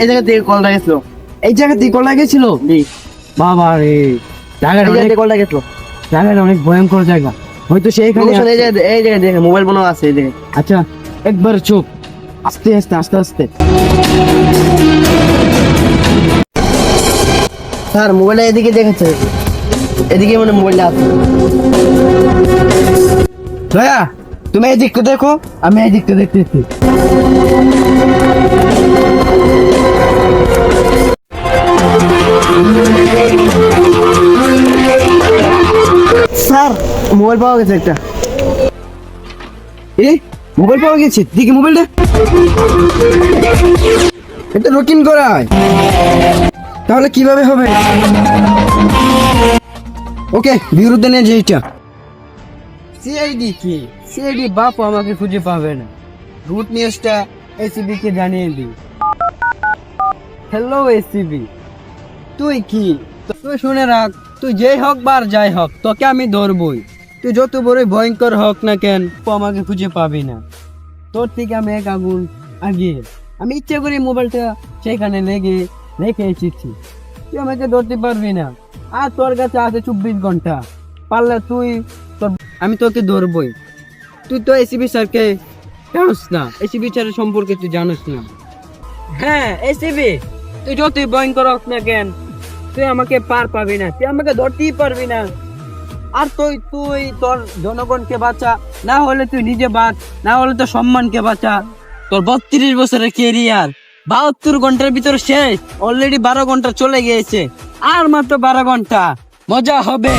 এই জায়গা থেকে কল গেছিল। এই জায়গা থেকে কল গেছিল? বাবা রে, কলটা গেছিল। জায়গাটা অনেক ভয়ঙ্কর জায়গা, হয়তো সেইখানে। এই জায়গায় দেখে মোবাইল বানানো আছে এই জায়গায়। আচ্ছা একবার চুপ, আস্তে আস্তে আস্তে আস্তে। স্যার মোবাইলটা এদিকে দেখেছে, এদিকে মানে মোবাইলটা আছে। দয়া তুমি এই দিকটা দেখো, আমি এই দিকটা দেখতেছি। স্যার মোবাইল পাওয়া গেছে একটা। এই মোবাইল পাওয়া গেছে, দেখি মোবাইলটা। এটা রকিং করা হয়, তাহলে কিভাবে হবে? ওকে, বিরুদ্ধে নিয়ে যে এটা সিআইডি কি? সিআইডি বাপ আমাকে খুঁজে পাবে না। রুট নিউজটা এসিবি কে জানিয়ে দিই। হ্যালো এসিবি, তুই কি? তুই শুনে রাখ, তুই যেই হোক বার যাই হোক, তোকে আমি ধরবই। তুই যত বড় ভয়ঙ্কর হোক না কেন, তো আমাকে খুঁজে পাবি না। তোর থেকে আমি এক আগুন আগিয়ে, আমি ইচ্ছে করে মোবাইলটা সেখানে রেখে এসেছি। তুই আমাকে ধরতে পারবি না। আর তোর কাছে আছে 24 ঘন্টা, পারলে আমি তোকে ধরবই। তুই তো এসিবি স্যারকে জানিস না, এসিবি স্যারের সম্পর্কে তুই জানিস না। হ্যাঁ এসিবি, তুই যতই ভয়ঙ্কর হোক না কেন, তুই আমাকে পার পাবি না, তুই আমাকে ধরতেই পারবি না। আর তুই তোর জনগণকে বাঁচা, না হলে তুই নিজে বাঁচ, না হলে তোর সম্মানকে বাঁচা। তোর 32 বছরের কেরিয়ার 72 ঘন্টার ভিতরে শেষ। অলরেডি 12 ঘন্টা চলে গিয়েছে, আর মাত্র 12 ঘন্টা মজা হবে।